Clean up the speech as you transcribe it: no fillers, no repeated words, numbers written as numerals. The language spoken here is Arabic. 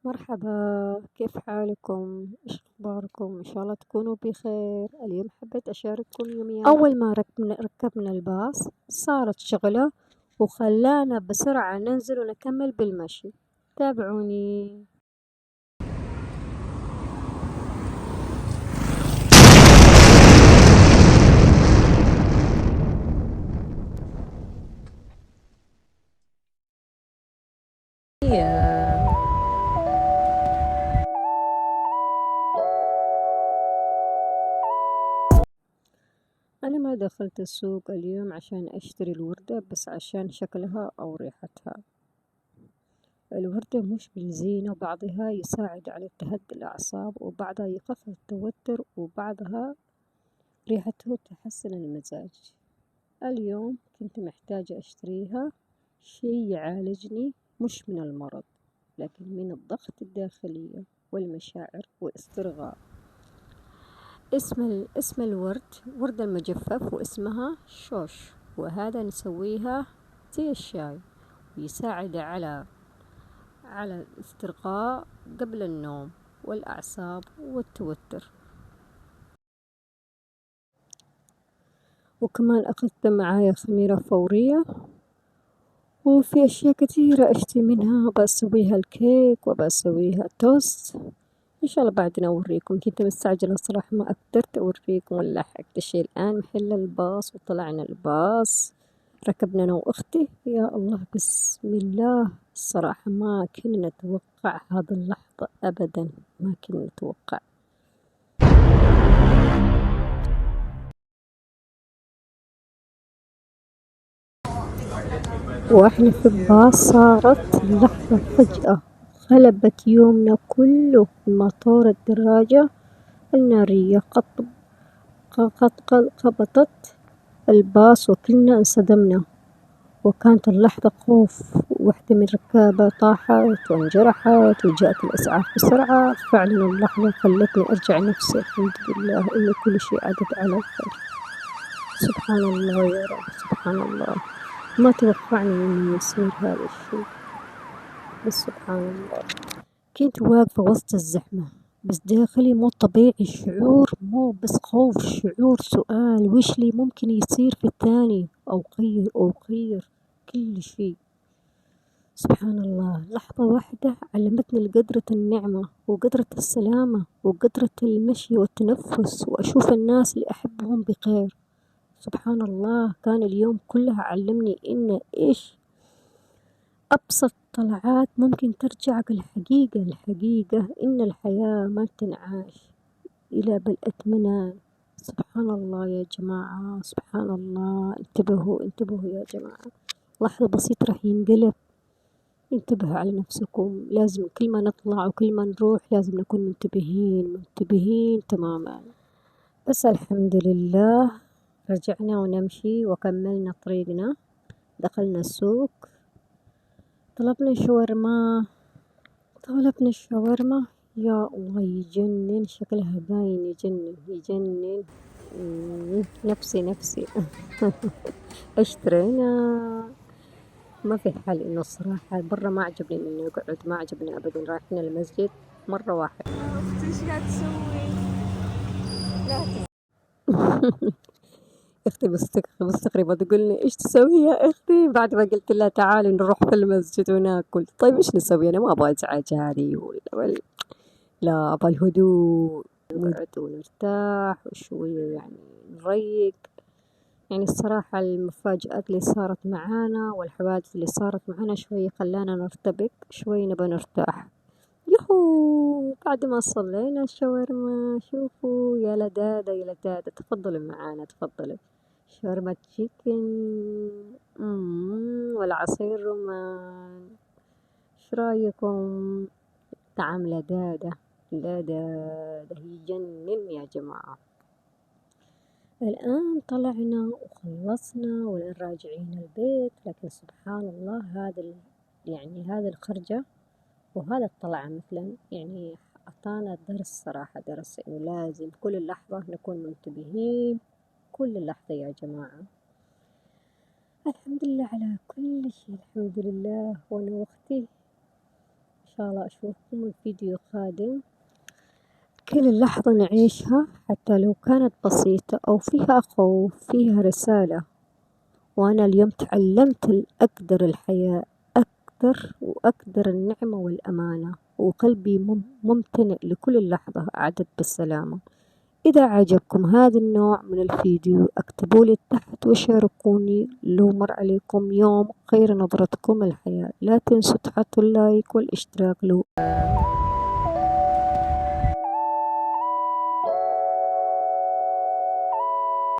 مرحبا، كيف حالكم؟ إيش أخباركم؟ إن شاء الله تكونوا بخير. اليوم حبيت أشارككم يوميات. أول ما ركبنا الباص صارت شغلة وخلانا بسرعة ننزل ونكمل بالمشي. تابعوني. أنا ما دخلت السوق اليوم عشان أشتري الوردة، بس عشان شكلها أو ريحتها. الوردة مش بالزينة، وبعضها يساعد على تهدئ الأعصاب، وبعضها يخفف التوتر، وبعضها ريحته تحسن المزاج. اليوم كنت محتاجة أشتريها، شي يعالجني مش من المرض لكن من الضغط الداخلية والمشاعر والاسترخاء. اسم الورد وردة المجفف، واسمها شوش، وهذا نسويها زي الشاي، ويساعد على الاسترخاء قبل النوم والأعصاب والتوتر. وكمان أخذت معايا خميرة فورية، وفي أشياء كثيرة أشتي منها، بسويها الكيك وبسويها توست. إن شاء الله بعدين أوريكم. كنت مستعجلة صراحة ما قدرت أوريكم ولا حقت شي. الآن محل الباص وطلعنا الباص، ركبنا أنا وأختي. يا الله بسم الله، الصراحة ما كنا نتوقع هذه اللحظة أبدا، ما كنا نتوقع. وإحنا في الباص صارت اللحظة فجأة قلبت يومنا كله. مطور الدراجة النارية خبطت الباص وكلنا انصدمنا، وكانت اللحظة خوف. واحدة من الركابة طاحت وانجرحت، وجاءت الإسعاف بسرعة. فعلا اللحظة خلتني أرجع نفسي. الحمد لله إن كل شيء عدت على خير. سبحان الله يا رب، سبحان الله. ما توقعني إنه يصير هذا الشيء، بس سبحان الله. كنت واقفة وسط الزحمة، بس داخلي مو طبيعي. شعور مو بس خوف، شعور سؤال: وش لي ممكن يصير في الثاني، أو غير كل شيء. سبحان الله. لحظة واحدة علمتني قدرة النعمة وقدرة السلامة وقدرة المشي والتنفس، وأشوف الناس اللي أحبهم بخير. سبحان الله. كان اليوم كلها علمني إن إيش أبسط طلعات ممكن ترجعك الحقيقة إن الحياة ما تنعاش إلا بالإطمئنان. سبحان الله يا جماعة، سبحان الله. انتبهوا يا جماعة، لحظة بسيطة راح ينقلب. انتبهوا على نفسكم. لازم كل ما نطلع وكل ما نروح لازم نكون منتبهين تماما. بس الحمد لله رجعنا ونمشي وكملنا طريقنا. دخلنا السوق، طلبنا الشاورما. يا الله يجنن، شكلها باين يجنن. نفسي اشترينا. ما في حل إنه الصراحة برا ما عجبني إنه نقعد، ما عجبني أبدا. رايحين المسجد مرة واحدة. أختي إيش قاعد تسوي؟ لا اختي مستغربة تقولني ايش تسوي يا اختي، بعد ما قلت لها تعالي نروح في المسجد وناكل. طيب ايش نسوي؟ انا ما ابغى ازعج هذه لا، ابغى الهدوء، نقعد ونرتاح وشوية يعني نريق. يعني الصراحة المفاجآت اللي صارت معانا والحوادث اللي صارت معانا شوية خلانا نرتبك شوي، نبى نرتاح. يهو بعد ما صلينا الشاورما، شوفوا يا لدادة يا لدادة. تفضلوا معانا، تفضلوا. شاورما تشيكن والعصير رمان. ايش رايكم؟ طعم لدادة، لدادة يجنن يا جماعة. الآن طلعنا وخلصنا وراجعين البيت، لكن سبحان الله يعني هذا الخرجة وهذا الطلعة مثلا يعني أعطانا درس صراحة، درس إنه لازم كل لحظة نكون منتبهين، كل لحظة يا جماعة. الحمد لله على كل شيء، الحمد لله. وأنا وأختي إن شاء الله أشوفكم الفيديو قادم. كل لحظة نعيشها حتى لو كانت بسيطة أو فيها خوف فيها رسالة. وأنا اليوم تعلمت أقدر الحياة أقدر وأقدر النعمة والأمانة، وقلبي ممتنع لكل لحظة عدت بالسلامة. إذا عجبكم هذا النوع من الفيديو اكتبوا لي تحت وشاركوني. لو مر عليكم يوم غير نظرتكم الحياة لا تنسوا تحطوا اللايك والاشتراك. لو